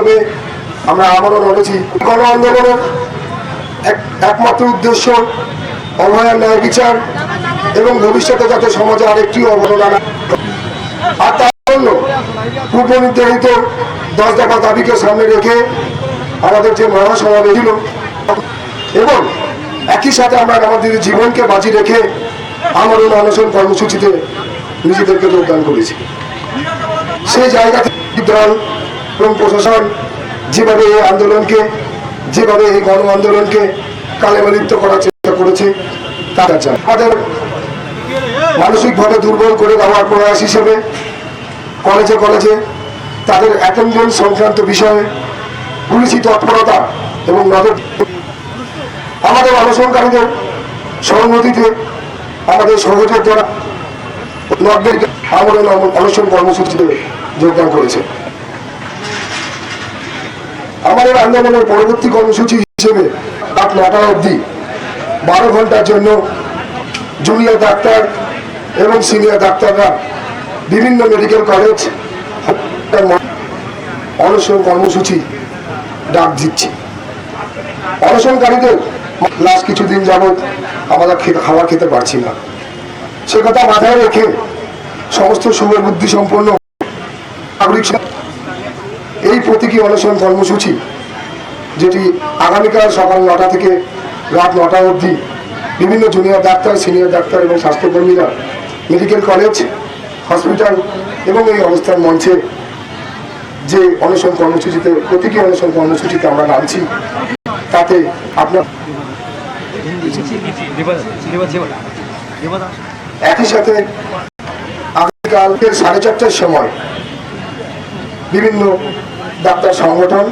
মাধ্যমে আমরা আবারও লড়েছি। গণ আন্দোলনের একমাত্র উদ্দেশ্য অভয়ার ন্যায় বিচার এবং ভবিষ্যতে যাতে সমাজে আরেকটি অবদান, আর তার জন্য পূর্ব নির্ধারিত 10 দফা দাবিকে সামনে রেখে আমাদের যে মহাসমাবেশ ছিল এবং একই সাথে আমরা আমাদের জীবনকে বাজি রেখে আমরণ অনশন কর্মসূচিতে নিজেদেরকে যোগদান করেছি। সেই জায়গা থেকে দল এবং প্রশাসন যেভাবে এই আন্দোলনকে, যেভাবে এই গণ আন্দোলনকে কালেমালিপ্ত করার চেষ্টা করেছে, তারা আমাদের মানসিকভাবে দুর্বল করে দেওয়ার প্রয়াস হিসেবে কলেজে কলেজে তাদের অ্যাটেন্ডেন্স সংক্রান্ত বিষয়ে পুলিশি তৎপরতা এবং নজর, আমাদের অনশনকারীদের সংহতিতে আমাদের সহযোগ দ্বারা আমাদের অনশন কর্মসূচিতে যোগদান করেছে। আমাদের আন্দোলনের পরবর্তী কর্মসূচি হিসেবে রাত 9টা অবধি 12 ঘন্টার জন্য জুনিয়র ডাক্তার এবং সিনিয়র ডাক্তাররা বিভিন্ন মেডিকেল কলেজ অনশন কর্মসূচি ডাক দিচ্ছে। অনশনকারীদের লাস্ট কিছুদিন যাবৎ আমরা খাবার খেতে পারছি না, সে কথা মাথায় রেখে সমস্ত শুভবুদ্ধি সম্পন্ন নাগরিক এই প্রতীকী অনশন কর্মসূচি, যেটি আগামীকাল সকাল 9টা থেকে রাত 9টা অবধি বিভিন্ন জুনিয়র ডাক্তার, সিনিয়র ডাক্তার এবং স্বাস্থ্যকর্মীরা মেডিকেল কলেজ, হসপিটাল এবং এই অবস্থান মঞ্চে যে অনশন কর্মসূচিতে, প্রতীকী অনশন কর্মসূচিতে আমরা নামছি, তাতে আপনার একই সাথে আগামীকালকে 4:30টার সময় বিভিন্ন ডাক্তার সংগঠন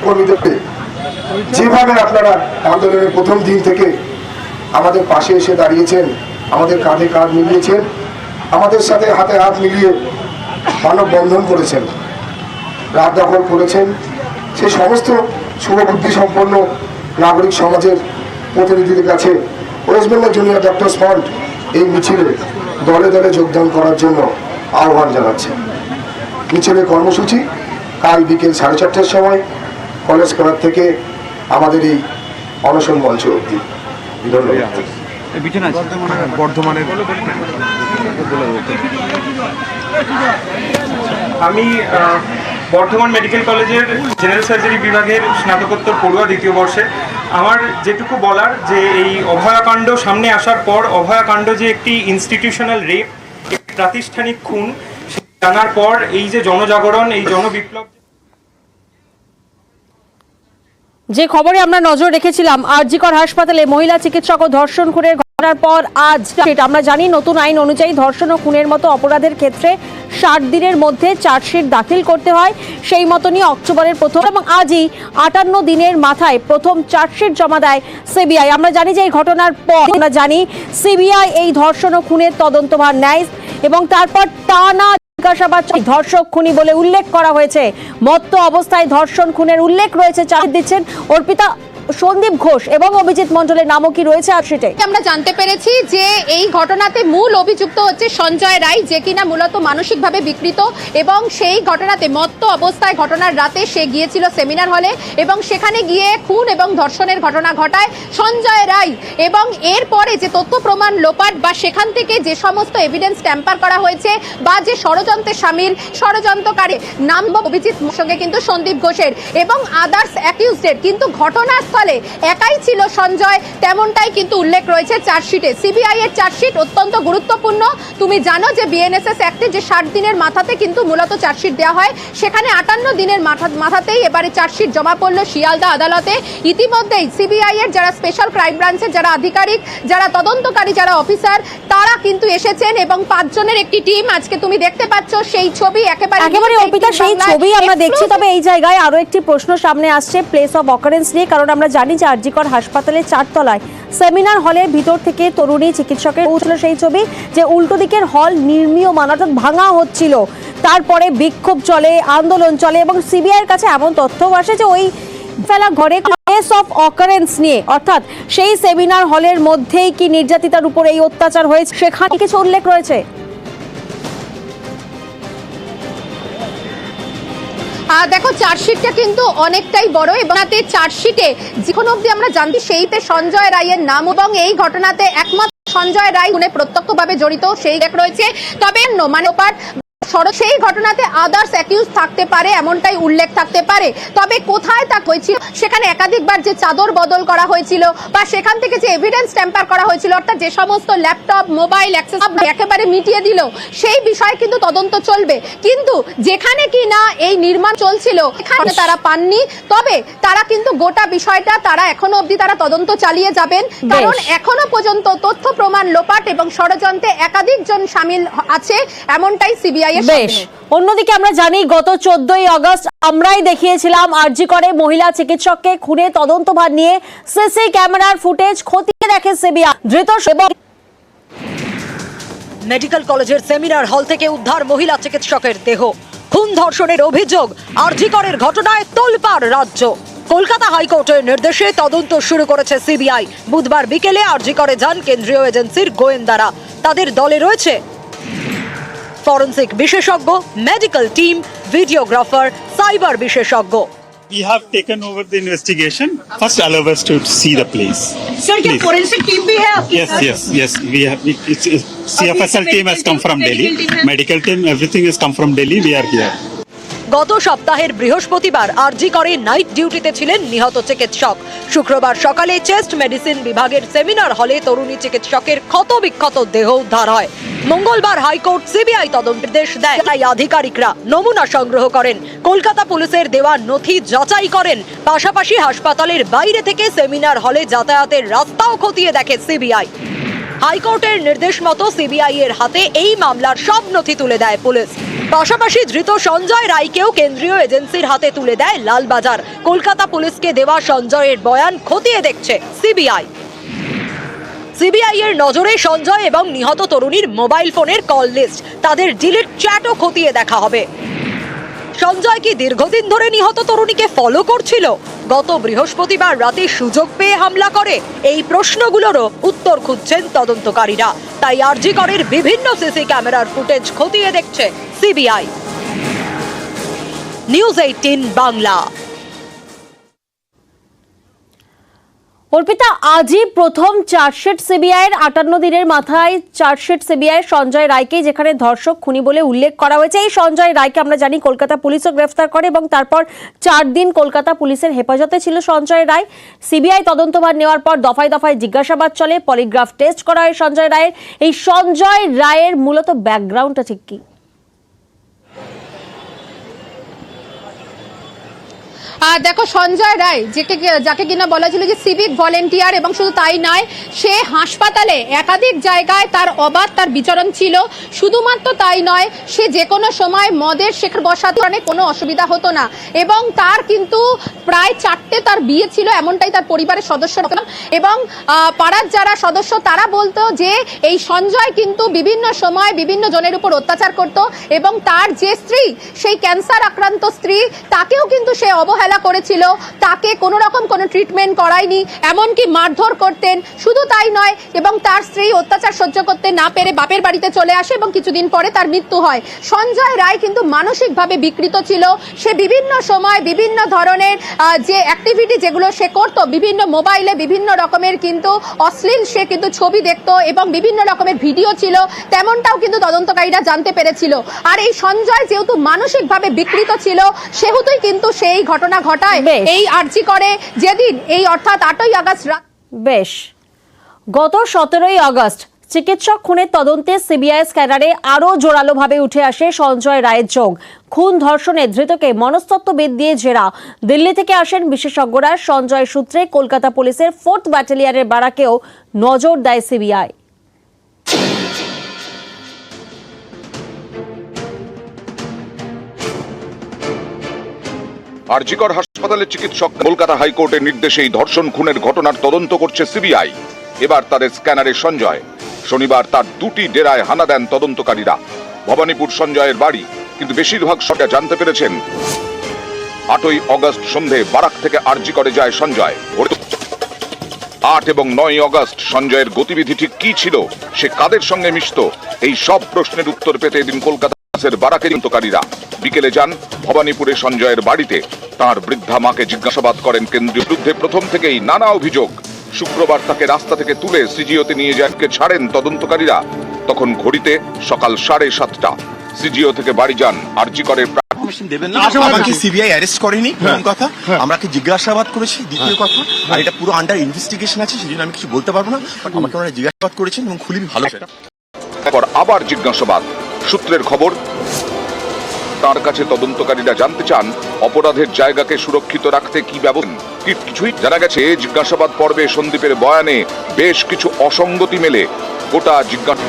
কর্মীদেরকে যেভাবে আপনারা আন্দোলনের প্রথম দিন থেকে আমাদের পাশে এসে দাঁড়িয়েছেন, আমাদের কাঁধে কাঁধ মিলিয়েছেন, আমাদের সাথে হাতে হাত মিলিয়ে মানববন্ধন করেছেন, রাত দখল করেছেন, সেই সমস্ত শুভবুদ্ধি সম্পন্ন নাগরিক সমাজের প্রতিনিধিদের কাছে West Bengal junior doctors front এই মিছিলে দলে দলে যোগদান করার জন্য আহ্বান জানাচ্ছে। মিছিলের কর্মসূচি কাল বিকেল 4:30টার সময় কলেজ পাড়ার থেকে আমাদের এই অনশন মঞ্চ অবধি। আমি বর্ধমান মেডিকেল কলেজের জেনারেল সার্জারি বিভাগের স্নাতকোত্তর পড়ুয়া দ্বিতীয় বর্ষে। আমার যেটুকু বলার, যে এই অভয়াকাণ্ড সামনে আসার পর অভয়াকাণ্ড যে একটি ইনস্টিটিউশনাল রেপ, একটি প্রাতিষ্ঠানিক খুন, জানার পর এই যে জনজাগরণ, এই জনবিপ্লব, যে খবরে আমরা নজর রেখেছিলাম আর.জি. কর হাসপাতালে মহিলা চিকিৎসক ও ধর্ষণ খুনের ঘটনার পর আজ আমরা জানি নতুন আইন অনুযায়ী ধর্ষণ ও খুনের মতো অপরাধের ক্ষেত্রে 60 দিনের মধ্যে চার্জশিট দাখিল করতে হয়। সেই মতনই অক্টোবরের প্রথম এবং আজই 58 দিনের মাথায় প্রথম চার্জশিট জমা দেয় সিবিআই। আমরা জানি যে এই ঘটনার পর আমরা জানি সিবিআই এই ধর্ষণ ও খুনের তদন্তভার নেয় এবং তারপর টানা জিজ্ঞাসাবাদ ধর্ষক খুনি বলে উল্লেখ করা হয়েছে। মত্ত অবস্থায় ধর্ষণ খুনের উল্লেখ রয়েছে। চার্জ দিচ্ছেন অর্পিতা, সন্দীপ ঘোষ এবং অভিজিৎ মণ্ডলের নামও কি রয়েছে আর্টশিটে? আমরা জানতে পেরেছি যে এই ঘটনাতে মূল অভিযুক্ত হচ্ছে সঞ্জয় রায়, যে কিনা মূলত মানসিকভাবে বিকৃত এবং সেই ঘটনাতে মত্ত অবস্থায় ঘটনার রাতে সে গিয়েছিল সেমিনার হলে এবং সেখানে গিয়ে খুন এবং ধর্ষণের ঘটনা ঘটায় সঞ্জয় রায়। এবং এরপরে যে তথ্য প্রমাণ লোপাট বা সেখান থেকে যে সমস্ত এভিডেন্স ট্যাম্পার করা হয়েছে বা যে ষড়যন্ত্রে সামিল ষড়যন্ত্রকারী নাম অভিজিৎ সঙ্গে কিন্তু সন্দীপ ঘোষের এবং আদার্স অ্যাকিউজডের, কিন্তু ঘটনাস্থলে একাই ছিল সঞ্জয়, তেমনটাই কিন্তু উল্লেখ রয়েছে চার্জশিটে। সিবিআই এর চার্জশিট অত্যন্ত গুরুত্বপূর্ণ। তুমি জানো যে বিএনএসএস অ্যাক্টে যে 60 দিনের মাথাতে কিন্তু মূলত চার্জশিট দেওয়া হয়, সেখানে 58 দিনের মাথাতেই এবারে চার্জশিট জমা পড়লো শিয়ালদা আদালতে। ইতিমধ্যেই সিবিআই এর যারা স্পেশাল ক্রাইম ব্রাঞ্চের যারা আধিকারিক, যারা তদন্তকারী, যারা অফিসার, তারা কিন্তু এসেছেন এবং 5 জনের একটি টিম আজকে তুমি দেখতে পাচ্ছ সেই ছবি একেবারে অর্পিতা, সেই ছবি আমরা দেখছি। তবে এই জায়গায় আরো একটি প্রশ্ন সামনে আসছে প্লেস অফ অকারেন্স নিয়ে, কারণ আমরা জানি যে আর.জি. কর হাসপাতালের 4 তলায় সেমিনার হলের ভিতর থেকে তরুণী চিকিৎসকের পৌঁছল সেই ছবি, যে উল্টো দিকের হল নির্মীয়মান অর্থাৎ ভাঙা হচ্ছিল। তারপরে বিক্ষোভ চলে, আন্দোলন চলে এবং সিবিআই এর কাছে এমন তথ্য আসে যে ওই ফেলা ঘরে প্লেস অফ অকারেন্স নিয়ে, অর্থাৎ সেই সেমিনার হলের মধ্যেই কি নির্যাতিতার উপর এই অত্যাচার হয়েছে সেখানে কিছু উল্লেখ রয়েছে। দেখো চার্জশিটটা কিন্তু অনেকটাই বড় এবং তাতে চার্জশিটে যখন অবধি আমরা জানছি সেইতে সঞ্জয় রায়ের নাম এবং এই ঘটনাতে একমাত্র সঞ্জয় রায় গুণে প্রত্যক্ষভাবে জড়িত সেই দেখ রয়েছে। তবে মানে সেই ঘটনাতে আদার্স অ্যাকিউজ থাকতে পারে এমনটাই উল্লেখ থাকতে পারে। তবে কোথায় তা হয়েছিল, সেখানে একাধিকবার যে চাদর বদল করা হয়েছিল বা সেখান থেকে যে এভিডেন্স ট্যাম্পার করা হয়েছিল, অর্থাৎ যে সমস্ত ল্যাপটপ মোবাইল অ্যাক্সেস একেবারে মিটিয়ে দিল, সেই বিষয়ে কিন্তু তদন্ত চলবে। কিন্তু যেখানে কি না এই নির্মাণ চলছিল এখানে তারা পাননি, তবে তারা কিন্তু গোটা বিষয়টা তারা এখনো অবধি তারা তদন্ত চালিয়ে যাবেন, কারণ এখনো পর্যন্ত তথ্য প্রমাণ লোপাট এবং ষড়যন্ত্রে একাধিক জন শামিল আছে এমনটাই সিবিআই। বেশ, অন্যদিকে আমরা জানি গত 14ই আগস্ট আমরাই দেখিয়েছিলাম আরজি করে মহিলা চিকিৎসককে খুনে তদন্তভার নিয়ে সিসি ক্যামেরার ফুটেজ খতিয়ে দেখে সিবিআই। ধৃত এবং মেডিকেল কলেজের সেমিনার হল থেকে উদ্ধার মহিলা চিকিৎসকের দেহ। খুন ধর্ষণের অভিযোগ, আরজি করের ঘটনায় তোলপাড় রাজ্য। কলকাতা হাইকোর্টের নির্দেশে তদন্ত শুরু করেছে সিবিআই। বুধবার বিকেলে আরজি করে যান কেন্দ্রীয় এজেন্সির গোয়েন্দারা। তাদের দলে রয়েছে ফরেন্সিক বিশেষজ্ঞ, মেডিকেল টিম, ভিডিওগ্রাফার, সাইবার বিশেষজ্ঞ। We have taken over the investigation. First, allow us to see the place. Sir, क्या फोरेंसिक टीम भी है आपके Yes, साथ? yes, yes. We have. CFSL team has come from Delhi. Medical team, everything has come from Delhi. We are here. গত সপ্তাহের বৃহস্পতিবার আরজি করে night ডিউটিতে ছিলেন নিহত চিকিৎসক। শুক্রবার সকালে চেস্ট মেডিসিন বিভাগের সেমিনার হলে তরুণী চিকিৎসকের ক্ষতবিক্ষত দেহ উদ্ধার হয়। মঙ্গলবার হাইকোর্ট সিবিআই তদন্তের নির্দেশ দেয়। তাই আধিকারিকরা নমুনা সংগ্রহ করেন, কলকাতা পুলিশের দেওয়া নথি যাচাই করেন, পাশাপাশি হাসপাতালের বাইরে থেকে সেমিনার হলে যাতায়াতের রাস্তাও খতিয়ে দেখে সিবিআই। হাইকোর্টের নির্দেশ মতো সিবিআই এর হাতে এই মামলার সব নথি তুলে দেয় পুলিশ। পাশাপাশি ধৃত সঞ্জয় রায়কেও কেন্দ্রীয় এজেন্সির হাতে তুলে দেয় লালবাজার। কলকাতা পুলিশকে দেওয়া সঞ্জয়ের বয়ান খতিয়ে দেখছে সিবিআই। সিবিআই এর নজরে সঞ্জয় এবং নিহত তরুণীর মোবাইল ফোনের কল লিস্ট, তাদের ডিলিট চ্যাটও খতিয়ে দেখা হবে। সঞ্জয় কি দীর্ঘদিন ধরে নিহত তরুণীকে ফলো করছিল? গত বৃহস্পতিবার রাতে সুযোগ পেয়ে হামলা করে? এই প্রশ্নগুলোরও উত্তর খুঁজছেন তদন্তকারীরা। তাই আরজি করের বিভিন্ন সিসি ক্যামেরার ফুটেজ খতিয়ে দেখছে সিবিআই। নিউজ 18 বাংলা। অর্পিতা, আজই প্রথম চার্জশিট সিবিআইয়ের 58 দিনের মাথায় চার্জশিট সিবিআই সঞ্জয় রায়কে, যেখানে ধর্ষক খুনি বলে উল্লেখ করা হয়েছে। এই সঞ্জয় রায়কে আমরা জানি কলকাতা পুলিশও গ্রেফতার করে এবং তারপর 4 দিন কলকাতা পুলিশের হেফাজতে ছিল সঞ্জয় রায়। সিবিআই তদন্তভার নেওয়ার পর দফায় দফায় জিজ্ঞাসাবাদ চলে, পলিগ্রাফ টেস্ট করা হয় সঞ্জয় রায়ের। এই সঞ্জয় রায়ের মূলত ব্যাকগ্রাউন্ডটা ঠিক কি? দেখো সঞ্জয় রায় যাকে কিনা বলা ছিল যে সিভিক ভলেন্টিয়ার, এবং শুধু তাই নয়, সে হাসপাতালে একাধিক জায়গায় তার অবাধ তার বিচরণ ছিল। শুধুমাত্র তাই নয়, সে যে কোনো সময় মদের শেখর বসাতে অনেক কোনো অসুবিধা হতো না, এবং তার কিন্তু প্রায় 4টে তার বিয়ে ছিল, এমনটাই তার পরিবারের সদস্য। এবং পাড়ার যারা সদস্য তারা বলতো যে এই সঞ্জয় কিন্তু বিভিন্ন সময় বিভিন্ন জনের উপর অত্যাচার করত, এবং তার যে স্ত্রী, সেই ক্যান্সার আক্রান্ত স্ত্রী, তাকেও কিন্তু সে অবহেলা করেছিল, তাকে কোনো রকম কোনো ট্রিটমেন্ট করায়নি, এমনকি মারধর করতেন। শুধু তাই নয়, এবং তার স্ত্রী অত্যাচার সহ্য করতে না পেরে বাপের বাড়িতে চলে আসে এবং কিছুদিন পরে তার মৃত্যু হয়। সঞ্জয় রায় কিন্তু মানসিকভাবে বিকৃত ছিল। সে বিভিন্ন সময় বিভিন্ন ধরনের যে অ্যাক্টিভিটি যেগুলো সে করত, বিভিন্ন মোবাইলে বিভিন্ন রকমের কিন্তু অশ্লীল সে কিন্তু ছবি দেখতো এবং বিভিন্ন রকমের ভিডিও ছিল, তেমনটাও কিন্তু তদন্তকারীরা জানতে পেরেছিল। আর এই সঞ্জয় যেহেতু মানসিকভাবে বিকৃত ছিল, সেহেতুই কিন্তু সেই ঘটনা ঘটায় এই আরজি করে যেদিন, এই অর্থাৎ 8ই আগস্ট। বেশ, গত 17ই আগস্ট চিকিৎসক খুনের তদন্তে সিবিআই স্ক্যানারে আরও জোরালোভাবে উঠে আসে সঞ্জয় রায়ের যোগ। খুন ধর্ষণে ধৃতকে মনস্তত্ত্ববিদ দিয়ে জেরা। দিল্লি থেকে আসেন বিশেষজ্ঞরা। সঞ্জয় সূত্রে কলকাতা পুলিশের 4th ব্যাটালিয়নের বারাকেও নজর দেয় সিবিআই। আরজিকর হাসপাতালের চিকিৎসক কলকাতা হাইকোর্টের নির্দেশে এই ধর্ষণ খুনের ঘটনার তদন্ত করছে সিবিআই। এবার তাদের স্ক্যানারে সঞ্জয়। শনিবার তার 2টি ডেরায় হানা দেন তদন্তকারীরা। ভবানীপুর সঞ্জয়ের বাড়ি, কিন্তু বেশিরভাগ সরকার জানতে পেরেছেন 8ই আগস্ট সন্ধে বারাক থেকে আরজিকরে যায় সঞ্জয়। 8 এবং 9 আগস্ট সঞ্জয়ের গতিবিধি ঠিক কি ছিল, সে কাদের সঙ্গে মিশত, এই সব প্রশ্নের উত্তর পেতে এদিন কলকাতা পুলিশের বারাকের তদন্তকারীরা বিকেলে যান ভবানীপুরে সঞ্জয়ের বাড়িতে। তার বৃদ্ধা মাকে জিজ্ঞাসাবাদ করেন কেন্দ্রীয় বিরুদ্ধে প্রথম থেকেই নানা অভিযোগ। শুক্রবার তাকে রাস্তা থেকে তুলে সিজিওতে নিয়ে যানকে ছাড়েন তদন্তকারীরা। তখন ঘড়িতে সকাল 7:30। সিজিও থেকে বাড়ি যান আরজি করের দেবেন না, আমাকে সিবিআই অ্যারেস্ট করেনি, প্রথম কথা। আমরাকে জিজ্ঞাসাবাদ করেছি, দ্বিতীয় কথা। আর এটা পুরো আন্ডার ইনভেস্টিগেশন আছে, সেজন্য আমি কিছু বলতে পারবো না। বাট আমাকে ওনারা জিজ্ঞাসাবাদ করেছেন এবং খুবই ভালো সেটা। তারপর আবার জিজ্ঞাসাবাদ। সূত্রের খবর, তার কাছে তদন্তকারীরা জানতে চান অপরাধের জায়গাকে সুরক্ষিত রাখতে কি ব্যবস্থা। কিছুই জানা গেছে, জিজ্ঞাসাবাদ পর্বে সন্দীপের বয়ানে বেশ কিছু অসঙ্গতি মেলে। গোটা জিজ্ঞাসা